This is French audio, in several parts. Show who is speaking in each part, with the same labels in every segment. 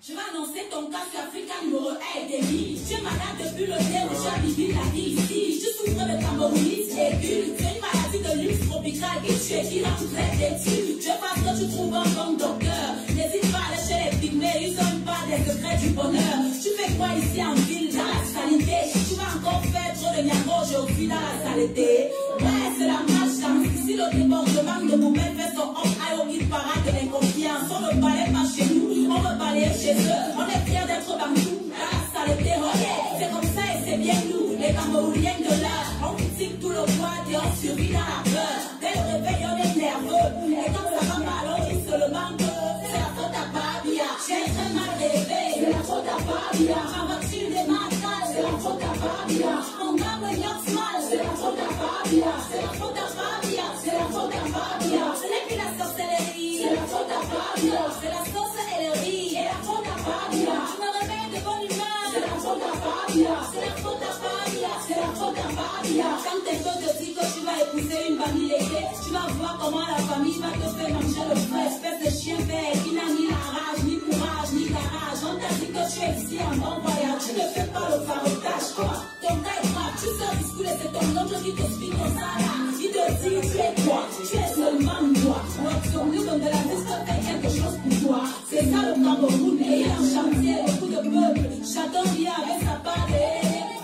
Speaker 1: Je vais annoncer ton cas sur Africa numéro 1 et demi. Tu es malade depuis le dé où tu as vécu la vie ici. Tu souffres de camorrhonite aiguë. Tu es une maladie de luxe tropicale qui tue, qui rend très têtu. Je pense que tu trouves un bon docteur. N'hésite pas à aller chez les pygmées, ils n'ont pas des secrets du bonheur. Tu fais quoi ici en ville, dans la saleté? Tu vas encore faire trop de niago aujourd'hui dans la saleté. Ouais, c'est la malchance. Ici le débordement de poubelle fait son off-eye au guide parade de l'inconfiance. On ne balaye pas chez nous, on veut balayer chez eux. On est fiers d'être bantou, dans la saleté. C'est comme ça et c'est bien nous, les Camerounais de là. On critique tout le poids et on survit dans la peur. Dès le réveil, on est nerveux. Et quand ça va mal, on dit seulement que c'est la faute à Babia. J'ai très mal rêvé, c'est la faute à Babia. Ma voiture démarre mal, c'est la faute à Babia. Mon gars me lance mal, c'est la faute à Babia. C'est la faute à Babia, c'est la faute à Babia. Ce n'est plus la sorcellerie, c'est la faute à Babia. C'est la sorcellerie, et la faute à Babia. Je me réveille de bonne humeur, c'est la faute à Babia. C'est la faute à Babia, c'est la faute à Babia. Quand tes potes te disent que tu vas épouser une famille laitée, tu vas voir comment la famille va te faire manger le frais. Espèce de chien vert qui n'a ni la rage, ni courage, ni garage. On t'a dit que tu es ici en bon voyage, tu ne fais pas le farotage, quoi. Ton gars est grave, tu sors du school et c'est ton oncle qui te explique comme ça là. Il te dit tu es quoi? Tu es seulement moi. Sur nous comme de la musique fait quelque chose pour toi. C'est ça le Cameroun, et un chantier, beaucoup de peuple. Chacun vient avec sa part.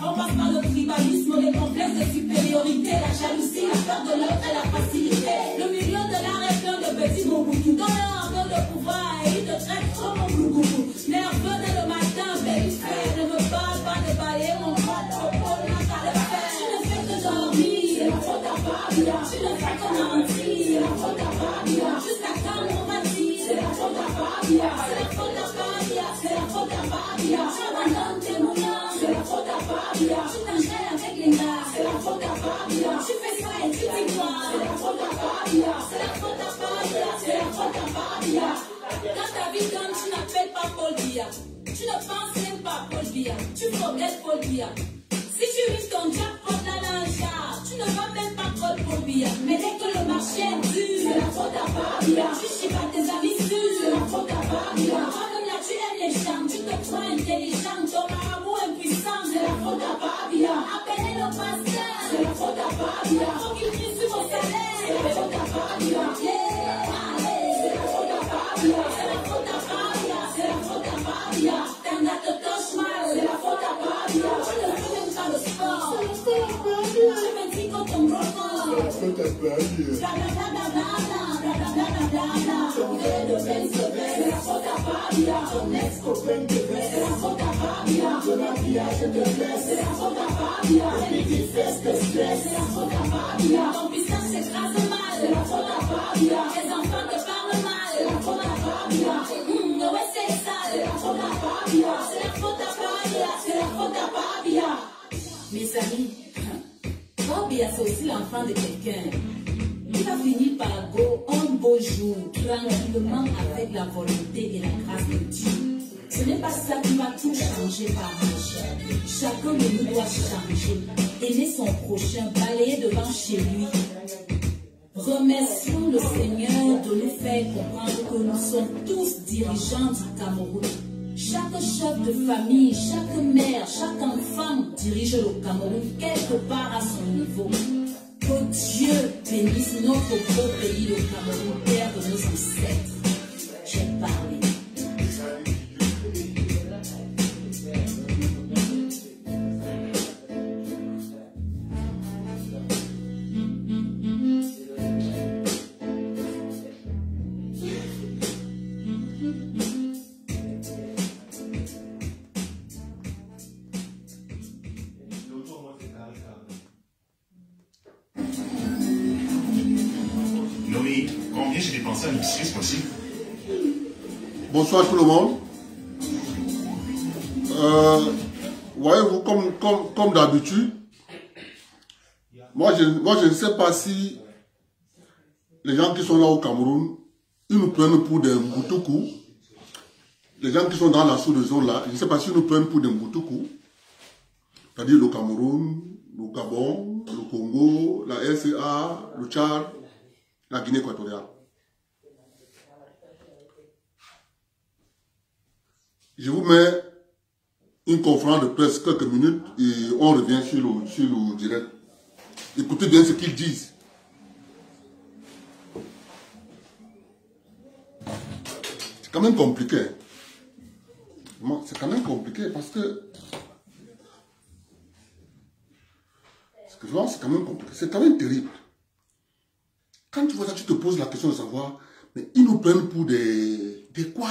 Speaker 1: On passe par le tribalisme, les complexes de supériorité, la jalousie, la peur de l'autre et la facilité. Le milieu de l'art est plein de petits mouboutou. Dans leur peu de pouvoir, et ils te traitent comme mon glougoulou. Nerveux dès le matin, baby frère, ne me parle pas de balayer mon corps, propos, n'a qu'à le faire. Tu ne fais que dormir, c'est la faute à Babia. Tu ne fais que mentir, c'est la faute à Babia. Jusqu'à quand on va dire, c'est la faute à Babia. C'est la faute à Babia, c'est la faute à Babia. Tu abandonnes tes moulins, c'est la faute à Babia. Tu t'enchaînes avec les gars, c'est la faute à Babia. Tu fais ça et tu dis quoi, c'est la faute à Babia. C'est la faute à Babia, c'est la faute à Babia. Quand ta vie donne, tu n'appelles pas Paul Biya. Tu ne penses même pas Paul Biya. Tu forgettes Paul Biya. Si tu vis ton jackpot dans un jar, tu ne vas même pas call Paul Biya. Mais dès que le marché est dur, c'est la faute à Babia. Tu chipas tes amis sûrs, c'est la faute à Babia. Toi-même là, tu aimes les gens, tu te crois intelligent. Ton marabout impuissant, c'est la faute à Babia. Appelez le pasteur, c'est la faute à Babia. Faut qu'il prie sur vos salaires, c'est la faute à Babia. Yeah, allez, c'est la faute à Babia. C'est la faute à Babia, c'est la faute à Babia. T'en as te touche mal, c'est la faute à Babia. Tu ne fais même pas de sport, c'est la faute à Babia. Tu me dis qu'on tombe brocan, c'est la faute à Babia. Ton verre de belle c'est la faute à Babia. Ton ex-copain te blesse, c'est la faute à Babia. Ton habillage te blesse, c'est la faute à Babia. Tes petites fesses te stressent, c'est la faute à Babia. Ton pistage s'écrase mal, c'est la faute à Babia. Tes enfants te parlent mal, c'est la faute à Babia. Ouais, c'est ça, c'est la faute à Babia. C'est la faute à Babia, c'est la faute à Babia. Mes amis, Babia c'est aussi l'enfant de quelqu'un. Il va finir par go un beau jour, tranquillement avec la volonté et la grâce de Dieu. Ce n'est pas ça qui va tout changer par magie. Chacun de nous doit changer, aimer son prochain, balayer devant chez lui. Remercions le Seigneur de nous faire comprendre que nous sommes tous dirigeants du Cameroun. Chaque chef de famille, chaque mère, chaque enfant dirige le Cameroun quelque part à son niveau. Que Dieu bénisse notre beau pays, le Cameroun, terre de nos ancêtres. J'ai parlé.
Speaker 2: Combien j'ai dépensé à l'épicerie, c'est possible?
Speaker 3: Bonsoir tout le monde. Voyez-vous, comme d'habitude, moi je ne sais pas si les gens qui sont là au Cameroun, ils nous prennent pour des Mboutoukou. Les gens qui sont dans la sous-région là, je ne sais pas s'ils nous prennent pour des Mboutoukou. C'est-à-dire le Cameroun, le Gabon, le Congo, la RCA, le Tchad, la Guinée équatoriale. Je vous mets une conférence de presse quelques minutes et on revient sur le direct. Écoutez bien ce qu'ils disent. C'est quand même compliqué. C'est quand même compliqué parce que... C'est quand même compliqué. C'est quand même terrible. Quand tu vois ça, tu te poses la question de savoir, mais ils nous prennent pour des quoi?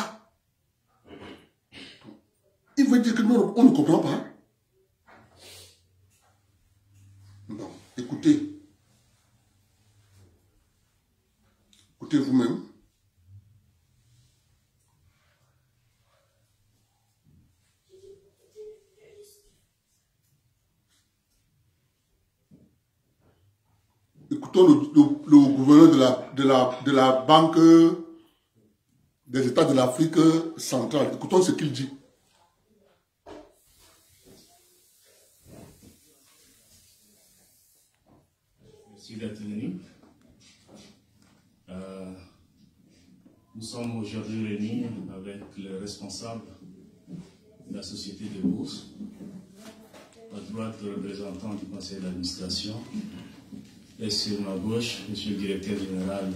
Speaker 3: Ils veulent dire que nous, on ne comprend pas. Non, écoutez. Écoutez vous-même. Écoutons le gouverneur de la Banque des États de l'Afrique centrale. Écoutons ce qu'il dit.
Speaker 4: Merci d'être venu. Nous sommes aujourd'hui réunis avec le responsable de la société de bourse, à droite le représentant du conseil d'administration, et sur ma gauche, monsieur le directeur général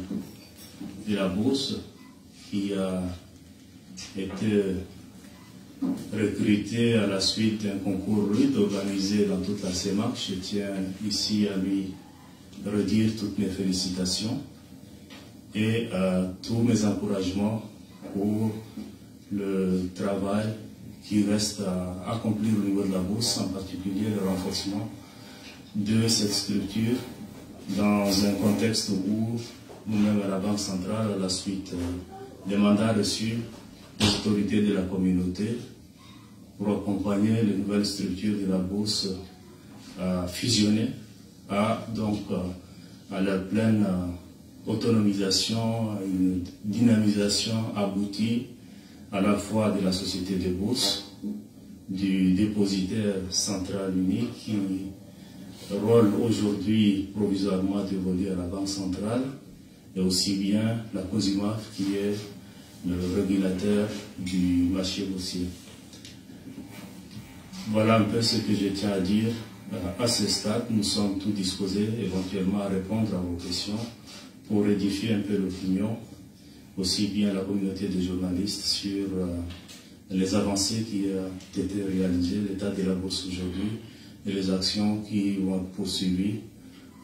Speaker 4: de la bourse, qui a été recruté à la suite d'un concours rude organisé dans toute la CEMAC. Je tiens ici à lui redire toutes mes félicitations et tous mes encouragements pour le travail qui reste à accomplir au niveau de la bourse, en particulier le renforcement de cette structure dans un contexte où nous-mêmes à la Banque centrale, à la suite des mandats reçus des autorités de la communauté pour accompagner les nouvelles structures de la bourse à fusionner, à leur pleine autonomisation, à une dynamisation aboutie à la fois de la société de bourse, du dépositaire central unique qui rôle aujourd'hui provisoirement dévolu à la Banque centrale, et aussi bien la COSIMAF qui est le régulateur du marché boursier. Voilà un peu ce que je tiens à dire. À ce stade, nous sommes tous disposés éventuellement à répondre à vos questions pour édifier un peu l'opinion, aussi bien la communauté des journalistes sur les avancées qui ont été réalisées, l'état de la bourse aujourd'hui et les actions qui vont être poursuivies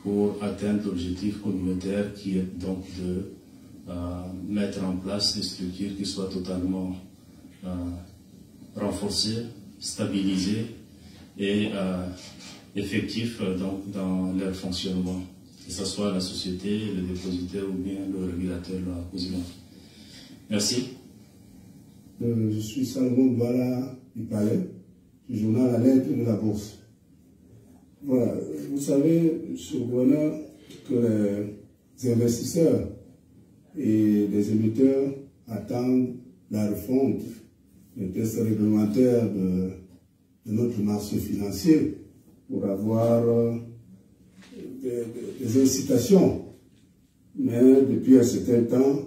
Speaker 4: pour atteindre l'objectif communautaire qui est donc de mettre en place des structures qui soient totalement renforcées, stabilisées et effectifs donc, dans leur fonctionnement, que ce soit la société, le dépositaire ou bien le régulateur, la COSIMAF. Merci.
Speaker 5: Je suis Salomon Douala du Palais, du journal La Lettre de la Bourse. Voilà, vous savez, monsieur le gouverneur, que les investisseurs et les émetteurs attendent la refonte des tests réglementaires de notre marché financier pour avoir des incitations. Mais depuis un certain temps,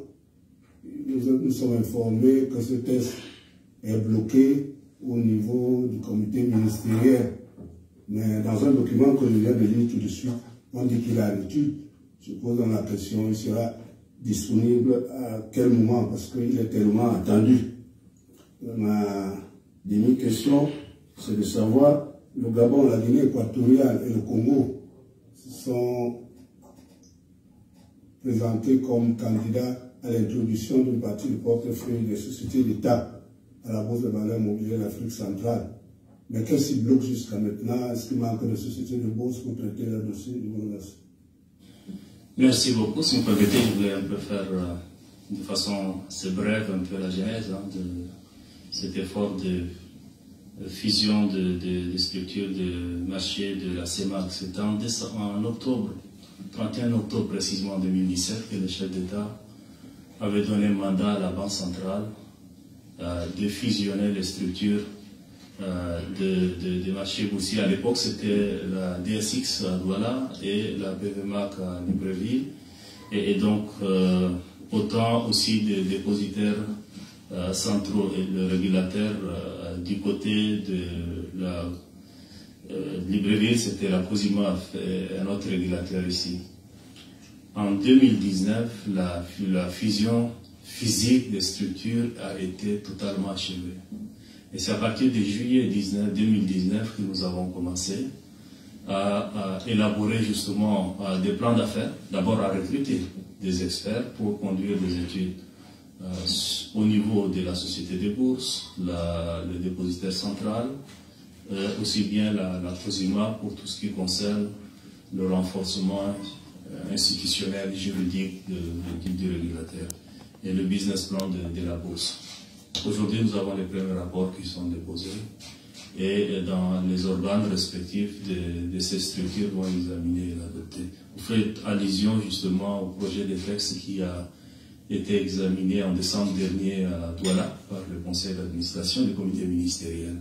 Speaker 5: nous sommes informés que ce test est bloqué au niveau du comité ministériel. Mais dans un document que je viens de lire tout de suite, on dit qu'il est à l'étude. Je pose dans la question, il sera disponible à quel moment, parce qu'il est tellement attendu. Ma dernière question, c'est de savoir, le Gabon, la Guinée équatoriale et le Congo sont présentés comme candidats à l'introduction d'une partie du portefeuille des sociétés d'État à la Bourse de valeurs mobilières d'Afrique centrale. Mais qu'est-ce qui bloque jusqu'à maintenant? Est-ce qu'il manque de sociétés de bourse pour traiter le dossier?
Speaker 4: Merci beaucoup. Si vous permettez, je voulais un peu faire de façon assez brève un peu la genèse de cet effort de fusion des structures de marché de la CEMAC. C'était en octobre, 31 octobre précisément 2017, que le chef d'État avait donné mandat à la Banque centrale de fusionner les structures des marchés boursiers. À l'époque, c'était la DSX à Douala et la BVMAC à Libreville. Et donc, autant aussi des dépositaires centraux et le régulateur du côté de Libreville, c'était la COSIMAF et un autre régulateur ici. En 2019, la fusion physique des structures a été totalement achevée. Et c'est à partir de juillet 2019 que nous avons commencé à élaborer justement des plans d'affaires, d'abord à recruter des experts pour conduire des études au niveau de la société des bourses, le dépositaire central, aussi bien la COSIMA pour tout ce qui concerne le renforcement institutionnel, juridique du régulateur et le business plan de la bourse. Aujourd'hui, nous avons les premiers rapports qui sont déposés et dans les organes respectifs de ces structures vont examiner et l'adopter. Vous faites allusion justement au projet de texte qui a été examiné en décembre dernier à Douala par le conseil d'administration du comité ministériel.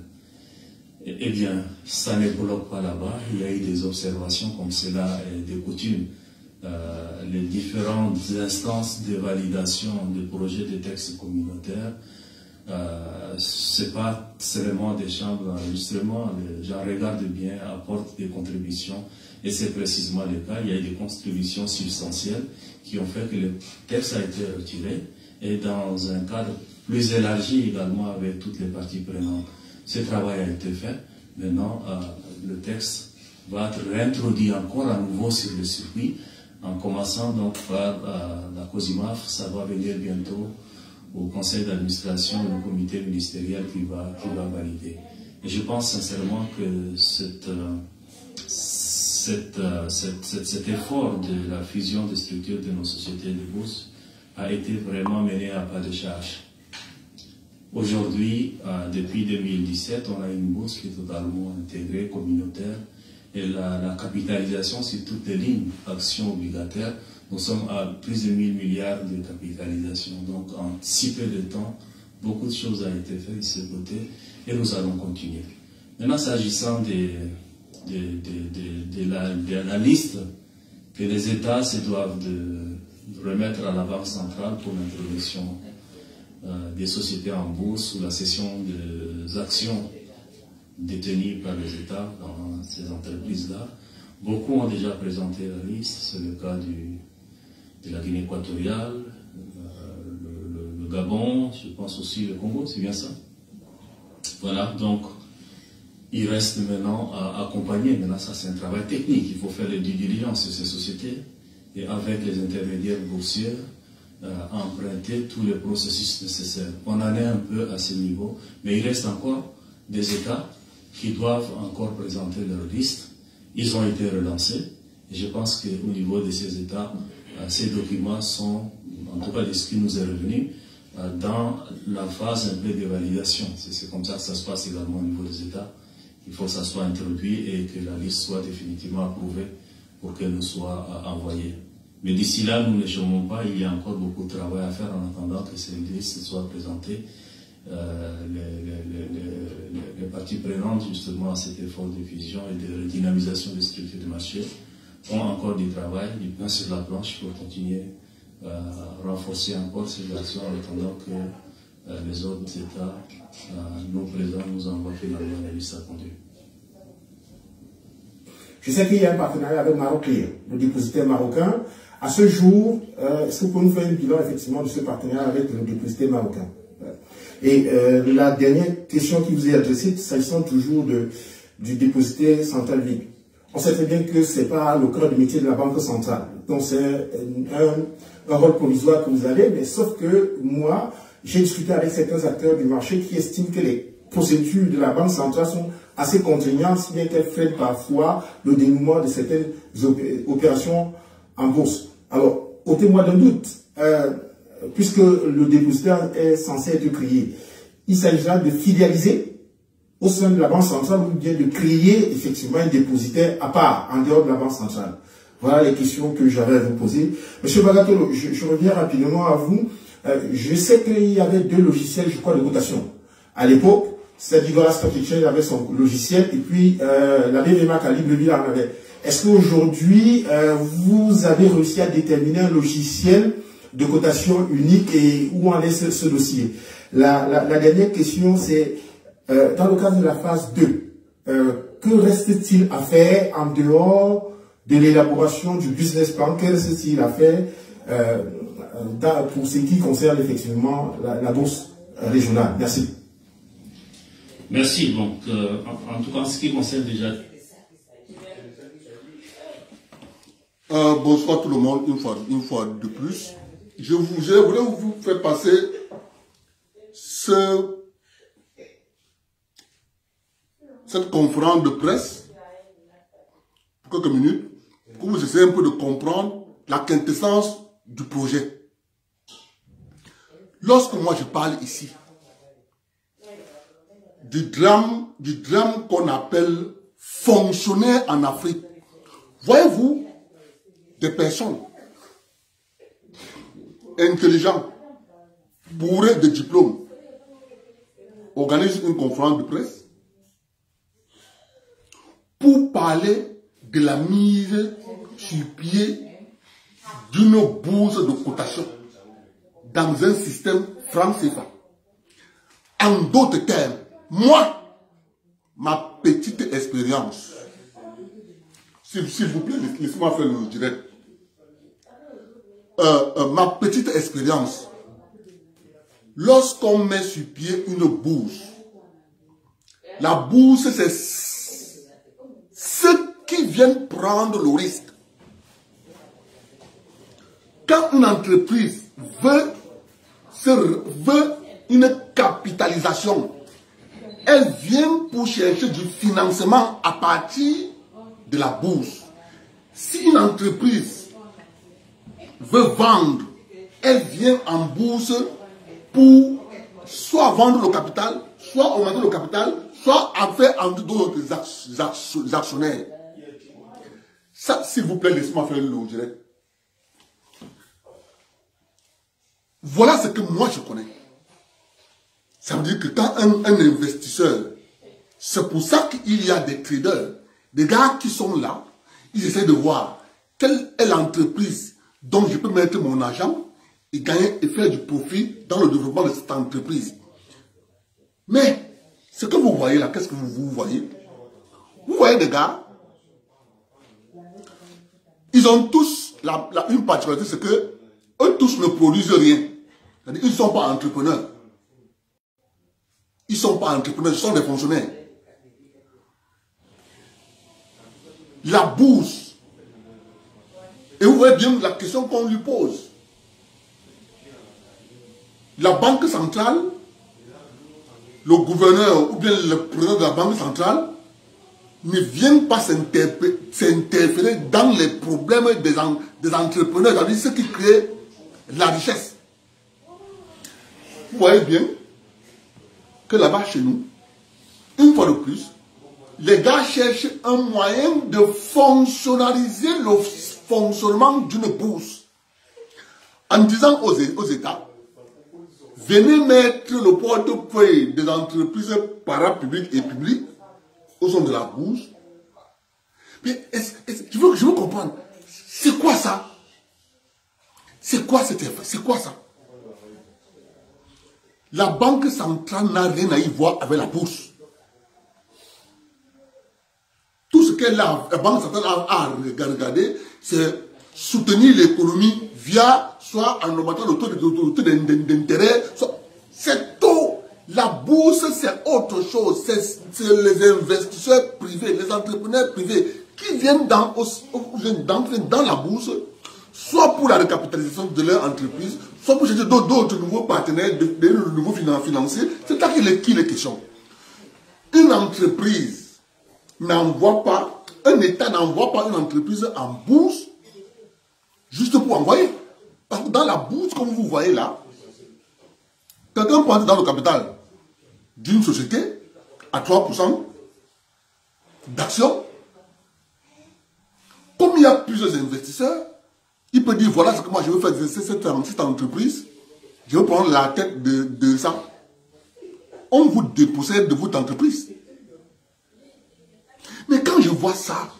Speaker 4: Eh bien, ça ne bloque pas là-bas. Il y a eu des observations comme cela et des coutumes. Les différentes instances de validation des projets de textes communautaires, ce n'est pas seulement des chambres d'enregistrement, les gens regardent bien, apportent des contributions, et c'est précisément le cas. Il y a eu des contributions substantielles qui ont fait que le texte a été retiré, et dans un cadre plus élargi également avec toutes les parties prenantes. Ce travail a été fait. Maintenant, le texte va être réintroduit encore à nouveau sur le circuit, en commençant donc par la COSIMAF. Ça va venir bientôt au conseil d'administration et au comité ministériel qui va valider. Et je pense sincèrement que cet effort de la fusion des structures de nos sociétés de bourse a été vraiment mené à pas de charge. Aujourd'hui, depuis 2017, on a une bourse qui est totalement intégrée, communautaire, et la capitalisation sur toutes les lignes, actions obligataires, nous sommes à plus de 1000 milliards de capitalisation. Donc en si peu de temps, beaucoup de choses ont été faites de ce côté, et nous allons continuer. Maintenant, s'agissant de la liste que les États se doivent de remettre à la Banque centrale pour l'introduction des sociétés en bourse ou la cession des actions détenues par les États dans ces entreprises-là. Beaucoup ont déjà présenté la liste, c'est le cas de la Guinée équatoriale, le Gabon, je pense aussi le Congo, c'est bien ça? Voilà, donc il reste maintenant à accompagner. Maintenant, ça c'est un travail technique, il faut faire les due diligence sur ces sociétés et avec les intermédiaires boursiers, emprunter tous les processus nécessaires. On en est un peu à ce niveau, mais il reste encore des États qui doivent encore présenter leur liste. Ils ont été relancés, et je pense qu'au niveau de ces États, ces documents sont, en tout cas de ce qui nous est revenu, dans la phase un peu de validation. C'est comme ça que ça se passe également au niveau des États. Il faut que ça soit introduit et que la liste soit définitivement approuvée pour qu'elle nous soit envoyée. Mais d'ici là, nous ne chômons pas, il y a encore beaucoup de travail à faire en attendant que ces listes soient présentées. Les parties prenantes justement à cet effort de fusion et de redynamisation des structures de marché ont encore du travail, du pain sur la planche pour continuer à renforcer encore ces actions en attendant que les autres États nous présents nous envoient finalement la liste à conduire.
Speaker 5: Je sais qu'il y a un partenariat avec Maroclear, le dépositaire marocain. À ce jour, est-ce que vous pouvez nous faire un bilan effectivement de ce partenariat avec le dépositaire marocain? Et la dernière question qui vous est adressée, s'agissant toujours du dépositaire central libre. On sait très bien que ce n'est pas le cœur de métier de la Banque centrale. Donc c'est un rôle provisoire que vous avez, mais sauf que moi, j'ai discuté avec certains acteurs du marché qui estiment que les procédures de la Banque centrale sont assez contraignantes, si bien qu'elles freinent parfois le dénouement de certaines opérations en bourse. Alors, ôtez-moi d'un doute, puisque le dépositaire est censé être créé, il s'agira de fidéliser au sein de la Banque centrale ou bien de créer effectivement un dépositaire à part, en dehors de la Banque centrale. Voilà les questions que j'avais à vous poser. Monsieur Bagatolo, je reviens rapidement à vous. Je sais qu'il y avait 2 logiciels, je crois, de cotation. À l'époque, c'est Divora Stock Exchange avait son logiciel et puis la BVMA Calibre lui en avait. Est-ce qu'aujourd'hui, vous avez réussi à déterminer un logiciel de cotation unique et où en est ce dossier? La dernière question, c'est dans le cadre de la phase 2, que reste-t-il à faire en dehors de l'élaboration du business plan? Que reste-t-il à faire pour ce qui concerne effectivement la bourse régionale? Merci.
Speaker 4: Merci. Donc, en tout cas, en ce qui concerne déjà...
Speaker 3: bonsoir tout le monde, une fois de plus. Je voulais vous faire passer cette conférence de presse pour quelques minutes, pour vous essayer un peu de comprendre la quintessence du projet. Lorsque moi je parle ici du drame qu'on appelle fonctionnaire en Afrique, voyez-vous, des personnes intelligentes, bourrées de diplômes, organisent une conférence de presse pour parler de la mise sur pied d'une bourse de cotation dans un système franc CFA. En d'autres termes, moi, ma petite expérience, s'il vous plaît, laissez-moi faire le direct. Ma petite expérience, lorsqu'on met sur pied une bourse, la bourse, c'est ceux qui viennent prendre le risque. Quand une entreprise veut une capitalisation, elle vient pour chercher du financement à partir de la bourse. Si une entreprise veut vendre, elle vient en bourse pour soit vendre le capital, soit augmenter le capital, soit en faire entrer d'autres actionnaires. Ça, s'il vous plaît, laissez-moi faire le direct. Voilà ce que moi je connais. Ça veut dire que quand un investisseur, c'est pour ça qu'il y a des traders, des gars qui sont là, ils essaient de voir quelle est l'entreprise dont je peux mettre mon argent et gagner et faire du profit dans le développement de cette entreprise. Mais, ce que vous voyez là, qu'est-ce que vous voyez? Vous voyez des gars, ils ont tous une particularité, c'est que eux tous ne produisent rien. C'est-à-dire, ils ne sont pas entrepreneurs. Ils ne sont pas entrepreneurs, ils sont des fonctionnaires. La bourse, et vous voyez bien la question qu'on lui pose. La banque centrale, le gouverneur ou bien le président de la banque centrale ne vient pas s'interférer dans les problèmes des entrepreneurs, c'est-à-dire ceux qui créent la richesse. Vous voyez bien que là-bas chez nous, une fois de plus, les gars cherchent un moyen de fonctionnaliser le fonctionnement d'une bourse. En disant aux États, venez mettre le portefeuille des entreprises parapubliques et publiques au sein de la bourse. Mais je veux comprendre, c'est quoi ça? C'est quoi ça? La banque centrale n'a rien à y voir avec la bourse. Tout ce que la banque centrale a regardé, c'est soutenir l'économie via, soit en augmentant le taux d'intérêt. C'est tout. La bourse, c'est autre chose. C'est les investisseurs privés, les entrepreneurs privés qui viennent d'entrer dans la bourse, soit pour la recapitalisation de leur entreprise, soit pour chercher d'autres nouveaux partenaires, de nouveaux financiers. C'est là qu'il est question. Une entreprise n'envoie pas, un État n'envoie pas une entreprise en bourse juste pour envoyer. Parce que dans la bourse, comme vous voyez là, quelqu'un peut entrer dans le capital d'une société à 3% d'actions. Comme il y a plusieurs investisseurs, il peut dire voilà ce que moi je veux faire, cette entreprise, je veux prendre la tête de ça. On vous dépossède de votre entreprise. Mais quand je vois ça,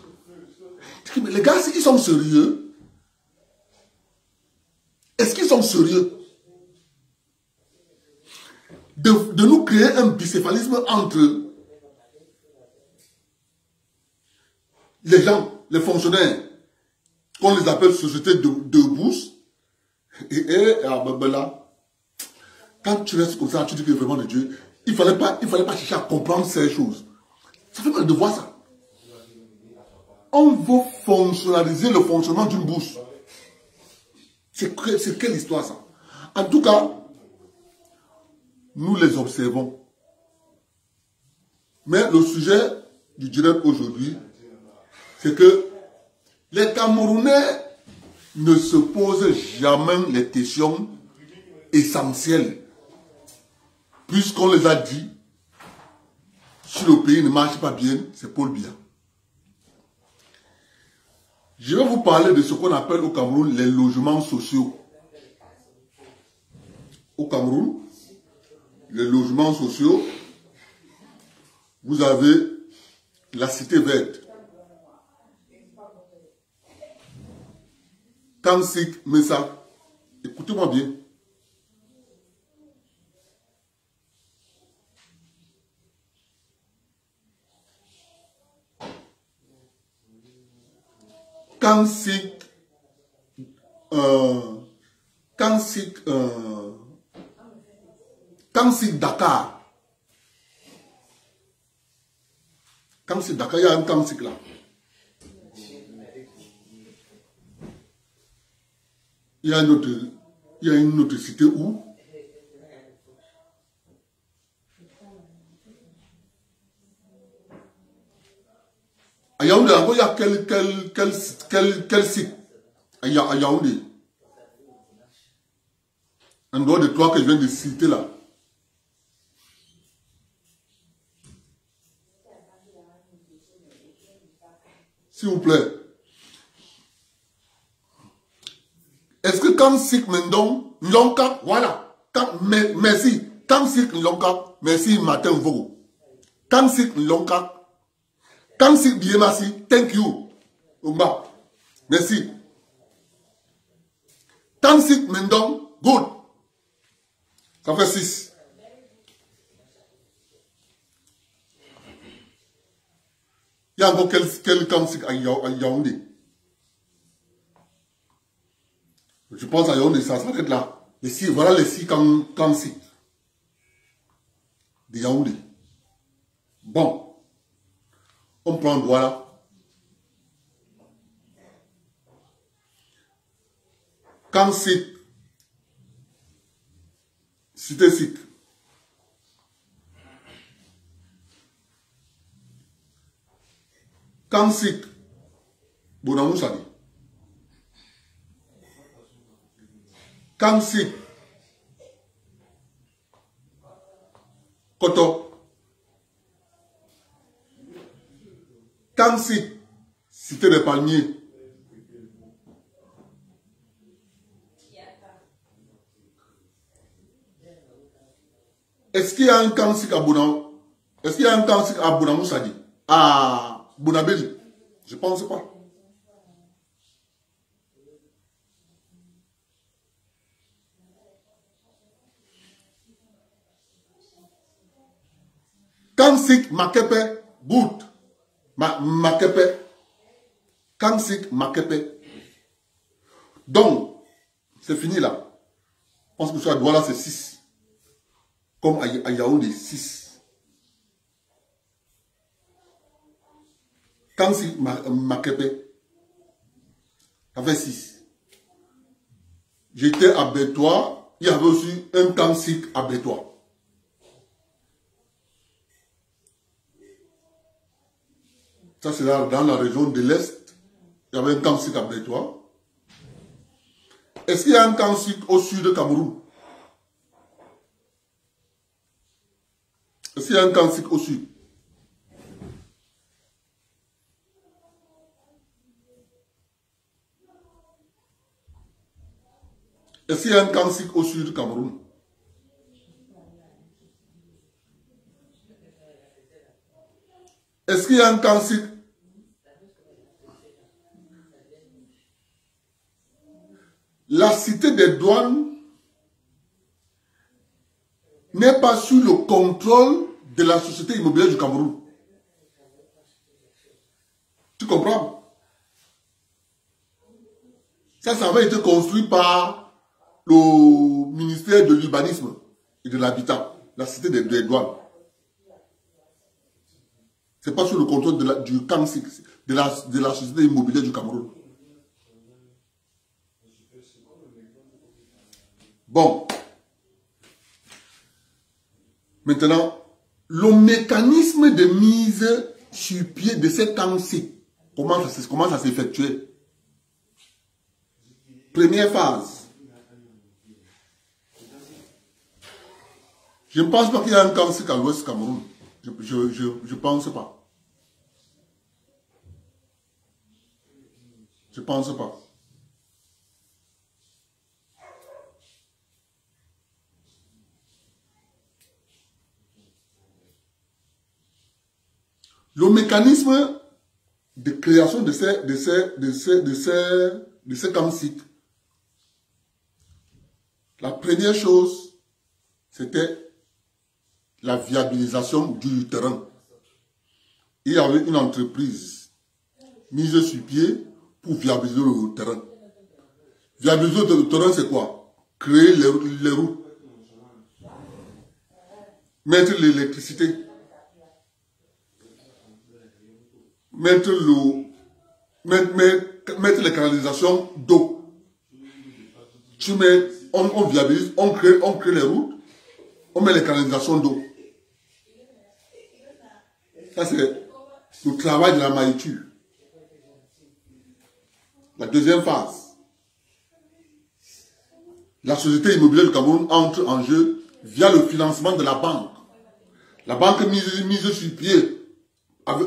Speaker 3: je dis, mais les gars, ils sont sérieux? Est-ce qu'ils sont sommes sérieux de nous créer un bicéphalisme entre les gens, les fonctionnaires, qu'on les appelle société de bourse, et là, quand tu restes comme ça, tu dis que vraiment de Dieu, il fallait pas chercher à comprendre ces choses. Ça fait mal de voir ça. On veut fonctionnaliser le fonctionnement d'une bourse. C'est quelle histoire ça? En tout cas, nous les observons. Mais le sujet du direct aujourd'hui, c'est que les Camerounais ne se posent jamais les questions essentielles. Puisqu'on les a dit, si le pays ne marche pas bien, c'est pour le bien. Je vais vous parler de ce qu'on appelle au Cameroun les logements sociaux. Au Cameroun, les logements sociaux, vous avez la cité verte. Kansik Mesa, écoutez-moi bien. Kansik Dakar. Kansik Dakar, il y a un Kansik là. Il y a une autre cité où à Yaoundé, il y a quel site à Yaoundé? En dehors de trois que je viens de citer là. S'il vous plaît. Est-ce que Kansik Mendong, Nlonka, voilà. Merci. Kansik Nlonka, merci Martin Vogo. Kansik Nlonka. Kansik Biemasi, thank you. Umba, merci. Kansik Mendong, good. Ça fait 6. Il y a encore quel Kansik à Yaoundé? Je pense à Yaoundé, ça s'arrête là. Voilà les 6 Kansik de Yaoundé. Bon. On prend Douala. Kansik, Cité Sik. Kansik, Bonamoussadi. Kansik, Koto. Kansik, Cité des Palmiers. Est-ce qu'il y a un Kansik à Bounam? Est-ce qu'il y a un Kansik à Bounamoussadi? À Bounabéli? Je ne pense pas. Kansik Makepe Bout. Makepe. Kansik Makepe. Donc, c'est fini là. Je pense que sur la Douala, c'est 6. Comme à Yaoundé, 6. Kansik Makepe. Ça fait 6. J'étais à Bétois. Il y avait aussi un Kansik à Bétois. Ça, c'est là, dans la région de l'Est. Il y avait un Kansik à Bétois. Est-ce qu'il y a un Kansik au sud de Cameroun? Est-ce qu'il y a un Kansik au sud? Est-ce qu'il y a un Kansik au sud du Cameroun? Est-ce qu'il y a un Kansik? La cité des douanes n'est pas sous le contrôle de la société immobilière du Cameroun. Tu comprends? Ça avait été construit par le ministère de l'Urbanisme et de l'Habitat, la cité des douanes. Ce n'est pas sous le contrôle du CAMSIC, de la société immobilière du Cameroun. Bon. Maintenant, le mécanisme de mise sur pied de ces CAMSIC, comment ça s'effectuait? Première phase. Je ne pense pas qu'il y a un CAMSIC à l'ouest Cameroun. Je pense pas. Je pense pas. Le mécanisme de création de ces CAMSIC, la première chose, c'était la viabilisation du terrain. Il y avait une entreprise mise sur pied pour viabiliser le terrain. Viabiliser le terrain, c'est quoi? Créer les routes, mettre l'électricité, mettre les canalisations d'eau. On viabilise, on crée les routes, on met les canalisations d'eau. Ça, c'est le travail de la maïture. La deuxième phase. La société immobilière du Cameroun entre en jeu via le financement de la banque. La banque mise sur pied,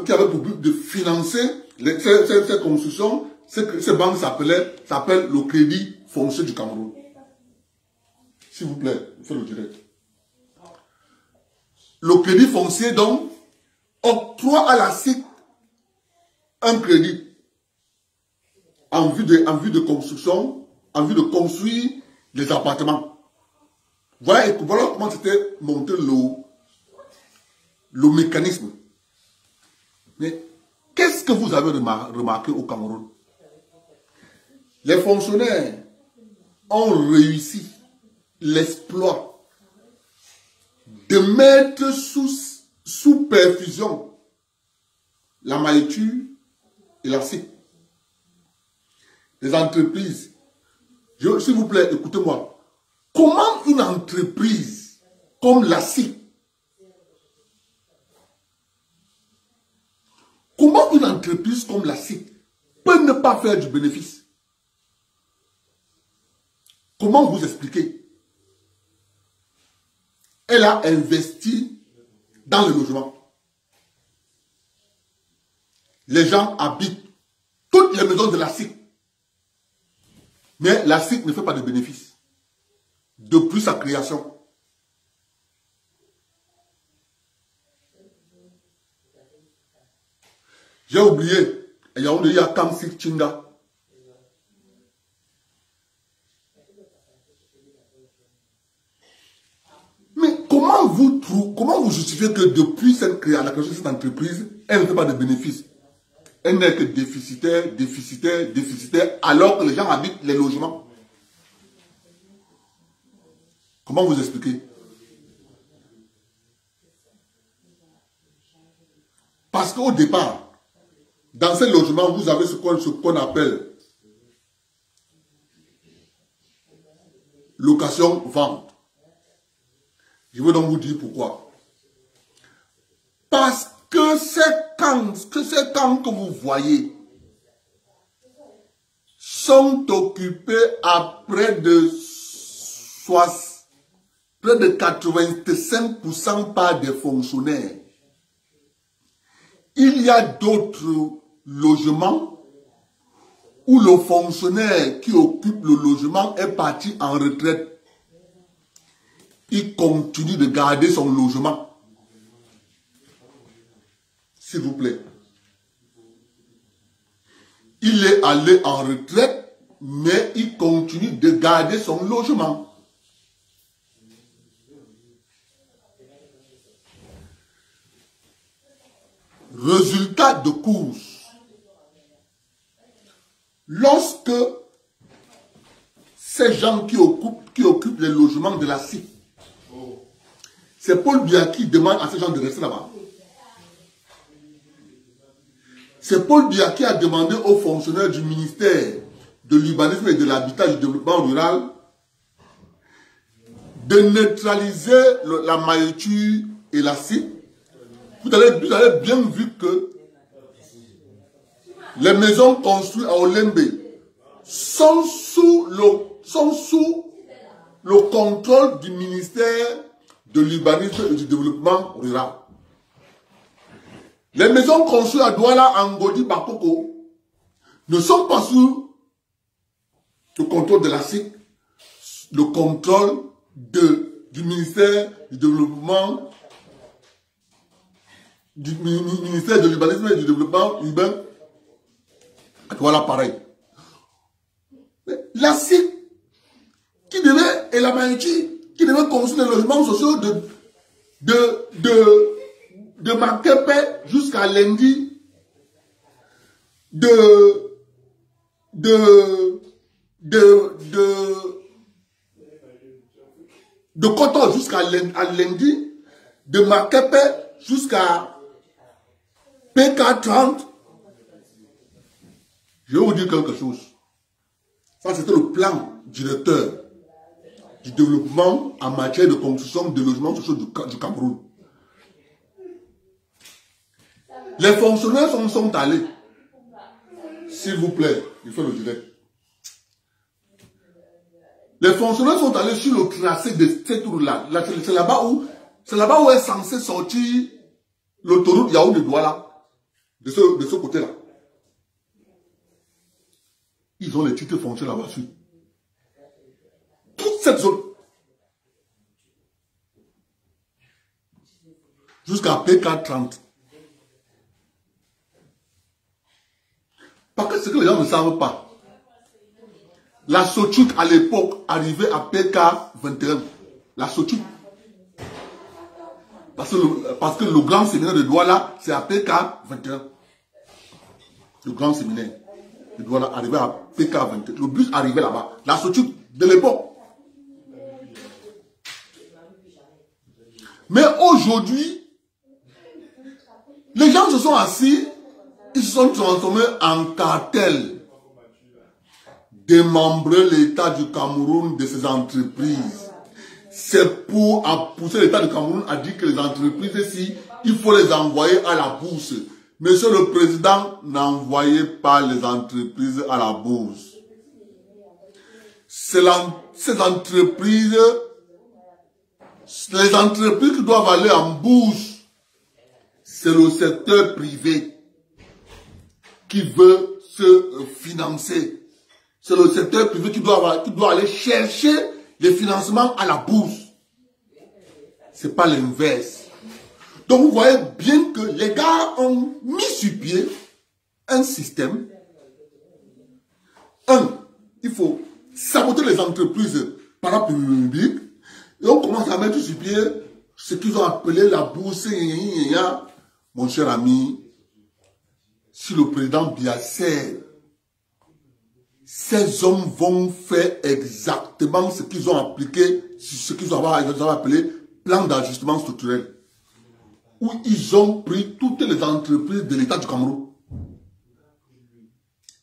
Speaker 3: qui avait pour but de financer ces constructions, ces banques s'appellent le Crédit Foncier du Cameroun. S'il vous plaît, faites le direct. Le Crédit Foncier, donc, octroie à la SIC un crédit en vue de construction, en vue de construire les appartements. Voilà comment c'était monté le mécanisme. Mais qu'est-ce que vous avez remarqué au Cameroun? Les fonctionnaires ont réussi l'exploit de mettre sous perfusion la maïture et la SIC. Les entreprises, s'il vous plaît, écoutez-moi. Comment une entreprise comme la SIC, comment une entreprise comme la SIC peut ne pas faire du bénéfice? Comment vous expliquer? Elle a investi dans le logement. Les gens habitent toutes les maisons de la SIC. Mais la SIC ne fait pas de bénéfice depuis sa création. J'ai oublié, il y a CAMSIC Chinga. Mais comment vous justifiez que depuis la création de cette entreprise, elle ne fait pas de bénéfice? Elle n'est que déficitaire, alors que les gens habitent les logements. Comment vous expliquez? Parce qu'au départ, dans ces logements, vous avez ce qu'on appelle location-vente. Je veux donc vous dire pourquoi. Parce que ces camps que vous voyez sont occupés à près de 85% par des fonctionnaires. Il y a d'autres logements où le fonctionnaire qui occupe le logement est parti en retraite. Il continue de garder son logement. S'il vous plaît. Il est allé en retraite, mais il continue de garder son logement. Résultat de course. Lorsque ces gens qui occupent les logements de la CIC, c'est Paul Biya qui demande à ces gens de rester là-bas. C'est Paul Biya qui a demandé aux fonctionnaires du ministère de l'urbanisme et de l'habitat et du développement rural de neutraliser la maïture et la CIC. Vous avez bien vu que les maisons construites à Olembe sont sous le contrôle du ministère de l'urbanisme et du développement rural. Les maisons construites à Douala, Angodi, Bakoko ne sont pas sous le contrôle de la CIC, le contrôle du ministère du développement, du ministère de l'urbanisme et du développement urbain. Voilà pareil. La CIC et la maïture qui devait construire des logements sociaux de Makepe jusqu'à lundi, de Koto jusqu'à lundi, de Makepe jusqu'à PK30. Je vais vous dire quelque chose. Ça, c'était le plan directeur du développement en matière de construction de logements sociaux du Cameroun. Les fonctionnaires sont allés. S'il vous plaît, il faut le direct. Les fonctionnaires sont allés sur le tracé de cette route-là. C'est là-bas où est censé sortir l'autoroute Yaoundé-Douala. De ce côté-là. Ils ont les titres fonciers là-bas dessus. Toute cette zone. Jusqu'à PK30. Parce que ce que les gens ne savent pas. La Sochuk à l'époque arrivait à PK21. La Sochuk. Parce que le grand séminaire de Douala, c'est à PK21. Le grand séminaire de Douala arrivait à PK21. Le bus arrivait là-bas. La Sochuk de l'époque. Mais aujourd'hui, les gens se sont assis, ils se sont transformés en cartel. Démembrer l'État du Cameroun de ses entreprises. C'est pour pousser l'État du Cameroun à dire que les entreprises ici, il faut les envoyer à la bourse. Monsieur le Président, n'envoyez pas les entreprises à la bourse. C'est ces entreprises, les entreprises qui doivent aller en bourse, c'est le secteur privé qui veut se financer. C'est le secteur privé qui doit aller chercher les financements à la bourse. C'est pas l'inverse. Donc vous voyez bien que les gars ont mis sur pied un système. Il faut saboter les entreprises parapubliques. Et on commence à mettre sur pied ce qu'ils ont appelé la bourse. Mon cher ami, si le président Biya cède, ces hommes vont faire exactement ce qu'ils ont appliqué, ce qu'ils ont appelé plan d'ajustement structurel. Où ils ont pris toutes les entreprises de l'État du Cameroun.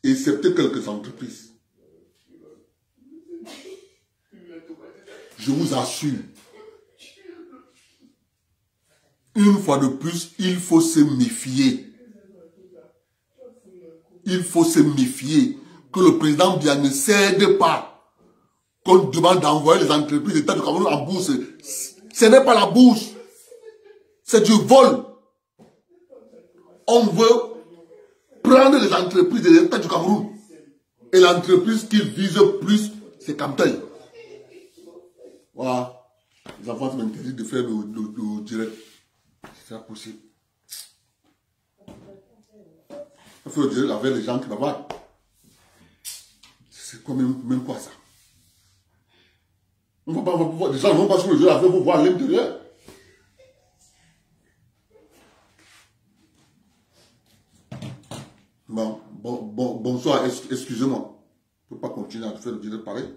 Speaker 3: Excepté quelques entreprises. Je vous assure. Une fois de plus, il faut se méfier. Il faut se méfier que le président Biya ne cède pas. Qu'on demande d'envoyer les entreprises de l'État du Cameroun en bourse. Ce n'est pas la bourse. C'est du vol. On veut prendre les entreprises de l'État du Cameroun. Et l'entreprise qui vise plus, c'est Camtel. Voilà. Les enfants m'interdisent de faire le direct. C'est pas possible. Il faut le direct avec les gens qui va. C'est quoi même quoi ça? On va pas voir. Les gens ne vont pas sur le jeu avec vous voir l'intérieur. Bonsoir, excusez-moi. Je ne peux pas continuer à faire le direct pareil.